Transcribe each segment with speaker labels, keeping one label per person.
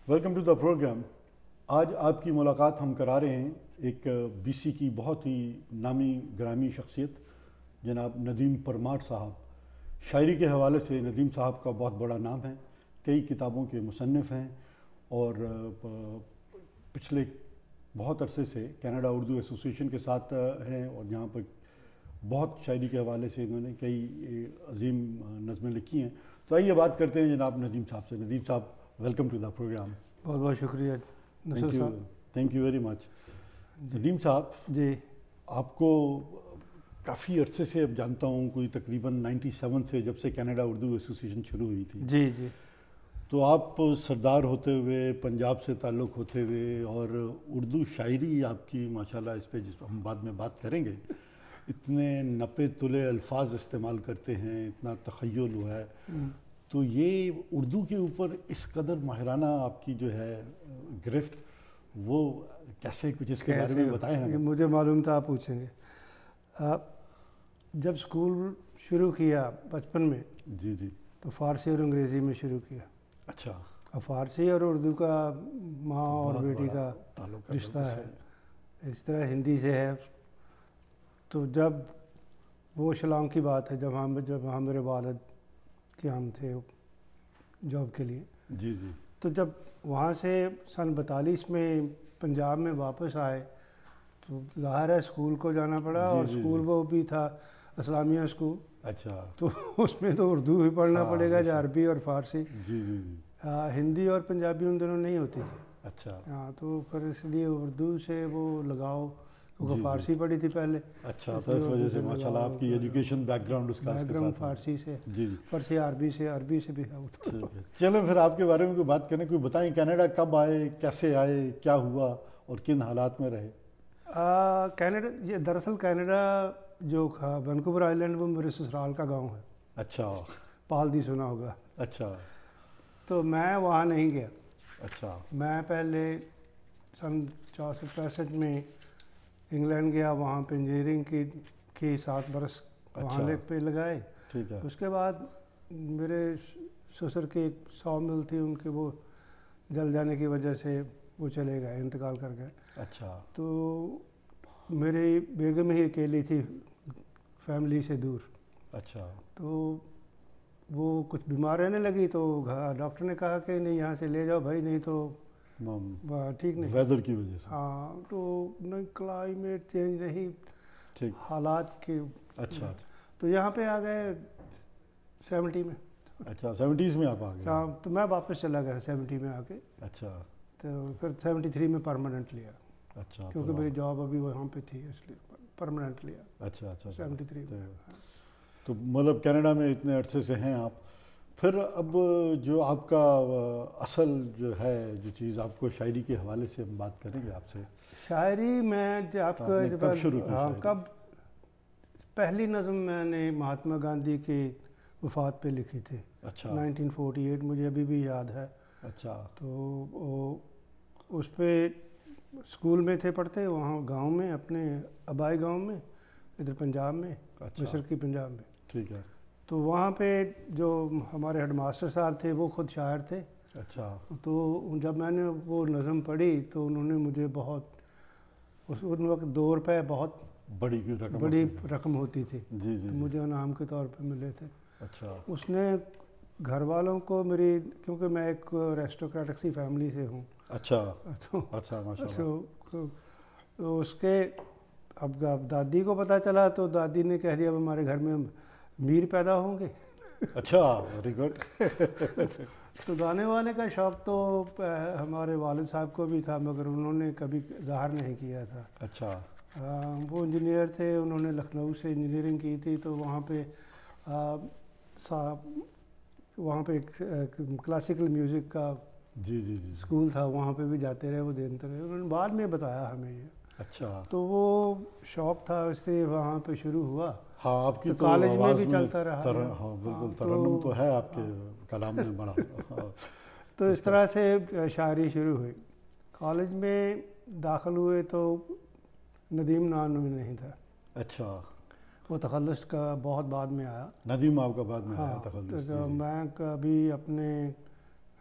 Speaker 1: Welcome to the programme. آج آپ کی ملاقات ہم کرا رہے ہیں ایک بی سی کی بہت ہی نامی گرامی شخصیت جناب ندیم پرمار صاحب. شاعری کے حوالے سے ندیم صاحب کا بہت بڑا نام ہے، کئی کتابوں کے مصنف ہیں اور پچھلے بہت عرصے سے کینیڈا اردو ایسوسیشن کے ساتھ ہیں اور یہاں پر بہت شاعری کے حوالے سے انہوں نے کئی عظیم نظمیں لکھی ہیں. تو آئیے بات کرتے ہیں جناب ندیم صاحب سے. ندیم صاحب ویلکم ٹو دا پروگرام.
Speaker 2: بہت بہت شکریہ.
Speaker 1: Thank you very much. Nadeem صاحب
Speaker 2: جی،
Speaker 1: آپ کو کافی عرصے سے اب جانتا ہوں، کوئی تقریباً 97 سے جب سے کینیڈا اردو ایسوسیشن شروع ہوئی تھی.
Speaker 2: جی جی.
Speaker 1: تو آپ سردار ہوتے ہوئے، پنجاب سے تعلق ہوتے ہوئے، اور اردو شاعری آپ کی ماشاءاللہ، اس پہ جس ہم بعد میں بات کریں گے، اتنے نپے تلے الفاظ استعمال کرتے ہیں، اتنا تخیل ہوا ہے. تو یہ اردو کے اوپر اس قدر ماہرانہ آپ کی جو ہے گرفت، وہ کیسے، کچھ اس کے بارے میں بتائیں ہمیں.
Speaker 2: مجھے معلوم تھا آپ پوچھیں گے. جب اسکول شروع کیا بچپن میں،
Speaker 1: جی جی،
Speaker 2: تو فارسی اور انگریزی میں شروع کیا.
Speaker 1: اچھا.
Speaker 2: اب فارسی اور اردو کا ماں اور بیٹی کا رشتہ ہے، اس طرح ہندی سے ہے. تو جب وہ شیلانگ کی بات ہے، جب ہم میرے والد کے ہم تھے جاب کے لیے.
Speaker 1: جی جی.
Speaker 2: تو جب وہاں سے سن 42 میں پنجاب میں واپس آئے تو ظاہر ہے اسکول کو جانا پڑا. اور اسکول وہ بھی تھا اسلامیہ اسکول.
Speaker 1: اچھا.
Speaker 2: تو اس میں تو اردو ہی پڑھنا پڑے گا، عربی اور فارسی.
Speaker 1: جی جی جی.
Speaker 2: ہندی اور پنجابی ان دونوں نہیں ہوتی تھی.
Speaker 1: اچھا.
Speaker 2: ہاں، تو پھر اس لیے اردو سے وہ لگاؤ، کیونکہ فارسی پڑھی تھی پہلے.
Speaker 1: اچھا، تو اس وجہ سے ماشاءاللہ آپ کی ایجوکیشن بیک گراؤنڈ اس کا
Speaker 2: فارسی سے.
Speaker 1: جی.
Speaker 2: فارسی عربی سے بھی ہے.
Speaker 1: چلیں پھر آپ کے بارے میں کوئی بات کریں، کوئی بتائیں کینیڈا کب آئے، کیسے آئے، کیا ہوا اور کن حالات میں رہے.
Speaker 2: کینیڈا، یہ دراصل کینیڈا جو وینکوور آئی لینڈ، وہ میرے سسرال کا گاؤں ہے.
Speaker 1: اچھا.
Speaker 2: پالدی سنا ہوگا.
Speaker 1: اچھا.
Speaker 2: تو میں وہاں نہیں گیا.
Speaker 1: اچھا.
Speaker 2: میں پہلے سن 64-65 میں انگلینڈ گیا. وہاں پہ انجینئرنگ کی 7 برس وہاں پہ لگائے.
Speaker 1: ٹھیک ہے.
Speaker 2: اس کے بعد میرے سسر کی ایک 100 مل تھی، ان کے وہ جل جانے کی وجہ سے وہ چلے گئے، انتقال کر گئے.
Speaker 1: اچھا.
Speaker 2: تو میری بیگم ہی اکیلی تھی فیملی سے دور.
Speaker 1: اچھا.
Speaker 2: تو وہ کچھ بیمار رہنے لگی، تو ڈاکٹر نے کہا کہ نہیں، یہاں سے لے جاؤ بھائی، نہیں تو ٹھیک نہیں،
Speaker 1: ویدر کی وجہ سے.
Speaker 2: ہاں، تو نہیں، کلائمیٹ چینج رہی، حالات کے.
Speaker 1: اچھا.
Speaker 2: تو یہاں پہ آ گئے 70 میں.
Speaker 1: اچھا، 70s میں آپ آ گئے.
Speaker 2: ہاں، تو میں واپس چلا گیا 70 میں آ کے.
Speaker 1: اچھا.
Speaker 2: تو پھر 73 میں پرماننٹ لیا.
Speaker 1: اچھا.
Speaker 2: کیونکہ میری جاب ابھی وہاں پہ تھی، اس لیے پرماننٹ لیا.
Speaker 1: اچھا اچھا.
Speaker 2: 73 میں.
Speaker 1: تو مطلب کینیڈا میں اتنے عرصے سے ہیں آپ. پھر اب جو آپ کا اصل جو ہے، جو چیز آپ کو شاعری کے حوالے سے ہم بات کریں گے آپ سے.
Speaker 2: شاعری میں آپ کو
Speaker 1: کب شروع کی؟
Speaker 2: کب پہلی نظم میں نے مہاتما گاندھی کی وفات پہ لکھی تھی.
Speaker 1: اچھا.
Speaker 2: 1948 مجھے ابھی بھی یاد ہے.
Speaker 1: اچھا.
Speaker 2: تو اس پہ اسکول میں تھے پڑھتے، وہاں گاؤں میں، اپنے آبائی گاؤں میں، ادھر پنجاب میں، مشرقی پنجاب میں.
Speaker 1: ٹھیک ہے.
Speaker 2: تو وہاں پہ جو ہمارے ہیڈ ماسٹر صاحب تھے، وہ خود شاعر تھے.
Speaker 1: اچھا.
Speaker 2: تو جب میں نے وہ نظم پڑھی تو انہوں نے مجھے بہت، ان وقت 2 روپے بہت بڑی رقم ہوتی تھی.
Speaker 1: جی جی.
Speaker 2: مجھے انعام کے طور پہ ملے تھے.
Speaker 1: اچھا. اس
Speaker 2: نے گھر والوں کو میری، کیونکہ میں ایک ریسٹوکریٹک سی فیملی سے ہوں.
Speaker 1: اچھا. اچھا ماشاءاللہ.
Speaker 2: تو اس کے اب دادی کو پتہ چلا تو دادی نے کہہ دیا اب ہمارے گھر میں میر پیدا ہوں گے.
Speaker 1: اچھا، ویری گڈ.
Speaker 2: تو گانے وانے کا شوق تو ہمارے والد صاحب کو بھی تھا، مگر انہوں نے کبھی ظاہر نہیں کیا تھا.
Speaker 1: اچھا.
Speaker 2: وہ انجینئر تھے، انہوں نے لکھنؤ سے انجینئرنگ کی تھی. تو وہاں پہ کلاسیکل میوزک کا
Speaker 1: جی جی جی
Speaker 2: اسکول تھا، وہاں پہ بھی جاتے رہے، وہ دیتے رہے. انہوں نے بعد میں بتایا ہمیں یہ.
Speaker 1: اچھا.
Speaker 2: تو وہ شوق تھا، اس سے وہاں پہ شروع ہوا.
Speaker 1: ہاں، آپ کی
Speaker 2: کالج میں بھی چلتا رہا.
Speaker 1: ہاں بالکل، ترنم تو ہے آپ کے کلام میں بڑا.
Speaker 2: تو اس طرح سے شاعری شروع ہوئی. کالج میں داخل ہوئے تو ندیم نام میں نہیں تھا.
Speaker 1: اچھا.
Speaker 2: وہ تخلص کا بہت بعد میں آیا.
Speaker 1: ندیم آپ کا بعد میں آیا تخلص.
Speaker 2: میں کبھی اپنے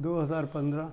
Speaker 2: 2015।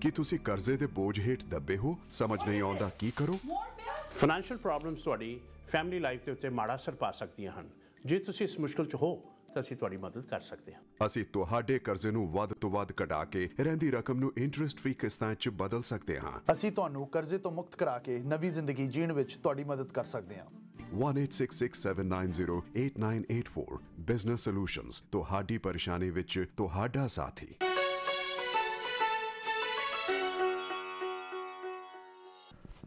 Speaker 3: ਕੀ ਤੁਸੀਂ ਕਰਜ਼ੇ ਦੇ ਬੋਝ ਹੇਠ ਦੱਬੇ ਹੋ? ਸਮਝ ਨਹੀਂ ਆਉਂਦਾ ਕੀ ਕਰੋ?
Speaker 4: ਫਾਈਨੈਂਸ਼ੀਅਲ ਪ੍ਰੋਬਲਮਸ ਤੁਹਾਡੀ ਫੈਮਿਲੀ ਲਾਈਫ ਦੇ ਉੱਤੇ ਮਾੜਾ ਅਸਰ ਪਾ ਸਕਦੀਆਂ ਹਨ। ਜੇ ਤੁਸੀਂ ਇਸ ਮੁਸ਼ਕਲ 'ਚ ਹੋ ਤਾਂ ਅਸੀਂ ਤੁਹਾਡੀ ਮਦਦ ਕਰ ਸਕਦੇ ਹਾਂ।
Speaker 3: ਅਸੀਂ ਤੁਹਾਡੇ ਕਰਜ਼ੇ ਨੂੰ ਵੱਧ ਤੋਂ ਵੱਧ ਘਟਾ ਕੇ ਰਹਿੰਦੀ ਰਕਮ ਨੂੰ ਇੰਟਰਸਟ ਫ੍ਰੀ ਕਿਸ਼ਤਾਂ 'ਚ ਬਦਲ ਸਕਦੇ ਹਾਂ।
Speaker 5: ਅਸੀਂ ਤੁਹਾਨੂੰ ਕਰਜ਼ੇ ਤੋਂ ਮੁਕਤ ਕਰਾ ਕੇ ਨਵੀਂ ਜ਼ਿੰਦਗੀ ਜੀਣ ਵਿੱਚ ਤੁਹਾਡੀ ਮਦਦ ਕਰ ਸਕਦੇ ਹਾਂ।
Speaker 3: 1866-790-8984 ਬਿਜ਼ਨਸ ਸੋਲੂਸ਼ਨਜ਼, ਤੁਹਾਡੀ ਪਰੇਸ਼ਾਨੀ ਵਿੱਚ ਤੁਹਾਡਾ ਸਾਥੀ।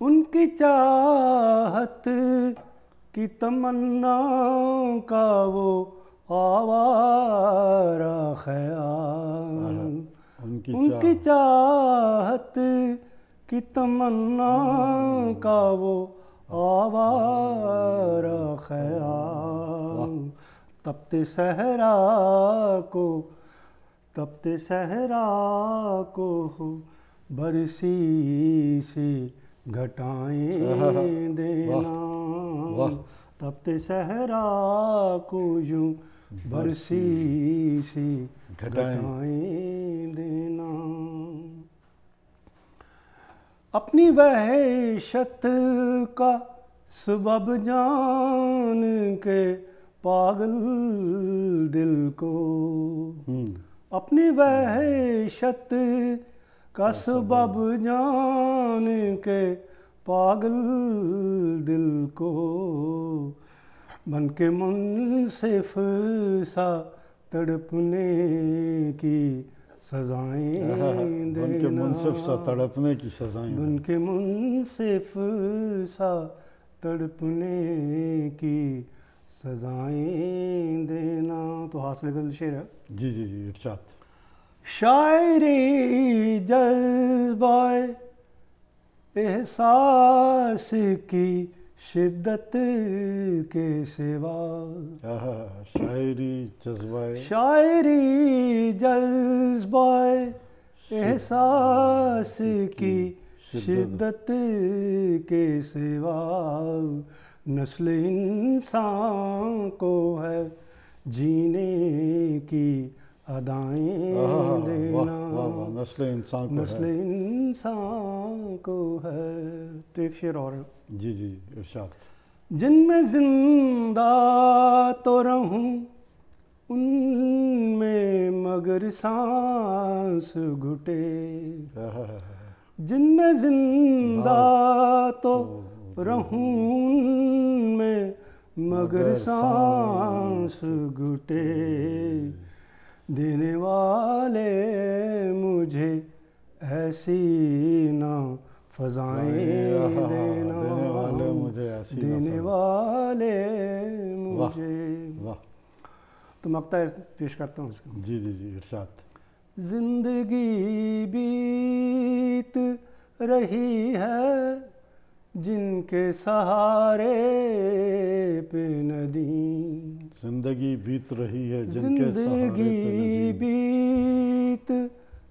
Speaker 2: ان کی چاہت کی تمنا کا وہ آوارہ خیال، ان کی چاہت کی تمنا کا وہ آوارہ خیال، تپتے صحرا کو ہو برسی سی گھٹائیں دینا، تپتے صحرا کو یوں برسی سی گھٹائیں دینا، اپنی وحشت کا سبب جان کے پاگل دل کو، اپنی وحشت کا سبب جان کے پاگل دل کو، بن کے منصف سا تڑپنے کی سزائیں دینا،
Speaker 1: بن کے منصف سا تڑپنے کی سزائیں،
Speaker 2: بن کے منصف سا تڑپنے کی سزائیں دینا۔ تو حاصل کا شعر ہے۔
Speaker 1: جی جی جی ارشاد۔
Speaker 2: شاعری جذبہ احساس کی شدت کے سوا،
Speaker 1: شاعری جذبہ
Speaker 2: احساس کی شدت کے سوا، نسل انسان کو ہے جینے کی ادائیں دینا،
Speaker 1: نسل
Speaker 2: انسان کو ہے۔ تو ایک شعر اور ہے۔
Speaker 1: جی جی ارشاد۔
Speaker 2: جن میں زندہ تو رہوں ان میں مگر سانس گھٹے، جن میں زندہ تو رہوں ان میں مگر سانس گھٹے، دینے والے مجھے ایسی نہ فضائیں دینا،
Speaker 1: دینے والے مجھے ایسی،
Speaker 2: دینے والے مجھے۔ تو مقطع پیش کرتا ہوں اس کو۔
Speaker 1: جی جی جی ارشاد۔
Speaker 2: زندگی بیت رہی ہے جن کے سہارے پہ ندیم،
Speaker 1: زندگی بیت رہی ہے جن کے سہارے پہ
Speaker 2: زندگی بیت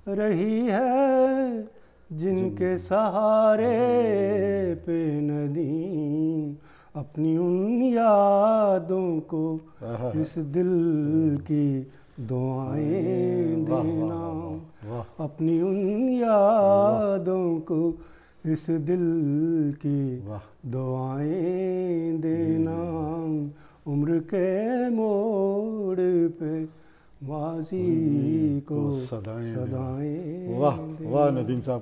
Speaker 2: رہی ہے جن کے سہارے پہ ندیم، اپنی ان یادوں کو اس دل کی دعائیں دینا، اپنی ان یادوں کو اس دل کی دعائیں دینا، عمر کے موڑ پہ ماضی کو صدائیں۔
Speaker 1: واہ واہ ندیم صاحب،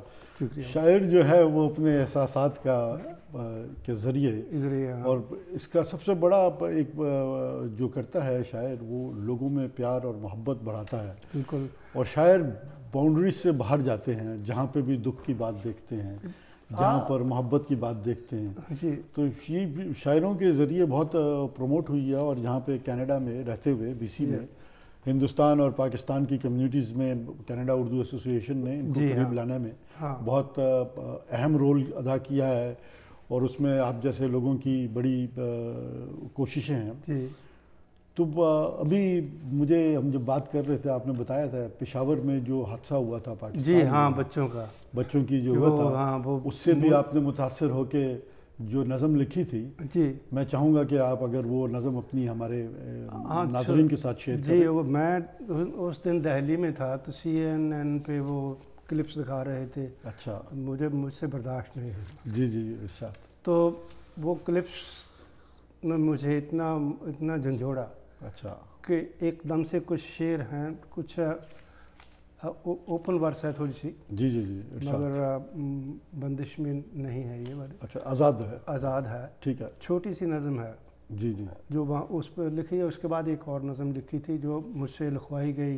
Speaker 1: شاعر جو ہے وہ اپنے احساسات کے ذریعے، اور اس کا سب سے بڑا ایک جو کرتا ہے شاعر، وہ لوگوں میں پیار اور محبت بڑھاتا ہے۔
Speaker 2: بالکل۔
Speaker 1: اور شاعر باؤنڈریز سے باہر جاتے ہیں، جہاں پہ بھی دکھ کی بات دیکھتے ہیں، جہاں پر محبت کی بات دیکھتے ہیں۔
Speaker 2: جی۔
Speaker 1: تو یہ شاعروں کے ذریعے بہت پروموٹ ہوئی ہے، اور جہاں پہ کینیڈا میں رہتے ہوئے بی سی میں ہندوستان اور پاکستان کی کمیونٹیز میں کینیڈا اردو ایسوسی ایشن نے ان کو قریب لانے میں بہت اہم رول ادا کیا ہے، اور اس میں آپ جیسے لوگوں کی بڑی کوششیں ہیں۔
Speaker 2: جی۔
Speaker 1: تو ابھی ہم جب بات کر رہے تھے، آپ نے بتایا تھا پشاور میں جو حادثہ ہوا تھا پاکستان،
Speaker 2: جی ہاں، بچوں کی
Speaker 1: جو ہوا تھا، اس سے بھی آپ نے متاثر ہو کے جو نظم لکھی تھی،
Speaker 2: جی
Speaker 1: میں چاہوں گا کہ آپ اگر وہ نظم اپنی ہمارے ناظرین کے ساتھ شیئر کریں۔
Speaker 2: جی، میں اس دن دہلی میں تھا تو CNN پہ وہ کلپس دکھا رہے تھے۔
Speaker 1: اچھا۔
Speaker 2: مجھ سے برداشت نہیں ہے۔
Speaker 1: جی جی ارشاد۔
Speaker 2: تو وہ کلپس نے مجھے اتنا جھنجھوڑا،
Speaker 1: اچھا،
Speaker 2: کہ ایک دم سے کچھ شعر ہیں، کچھ اوپن ورس ہے تھوڑی سی،
Speaker 1: جی جی جی
Speaker 2: مگر بندش میں نہیں ہے یہ والی۔
Speaker 1: اچھا، آزاد ہے، ٹھیک ہے،
Speaker 2: چھوٹی سی نظم ہے
Speaker 1: جی جی،
Speaker 2: جو وہاں اس پہ لکھی ہے۔ اس کے بعد ایک اور نظم لکھی تھی جو مجھ سے لکھوائی گئی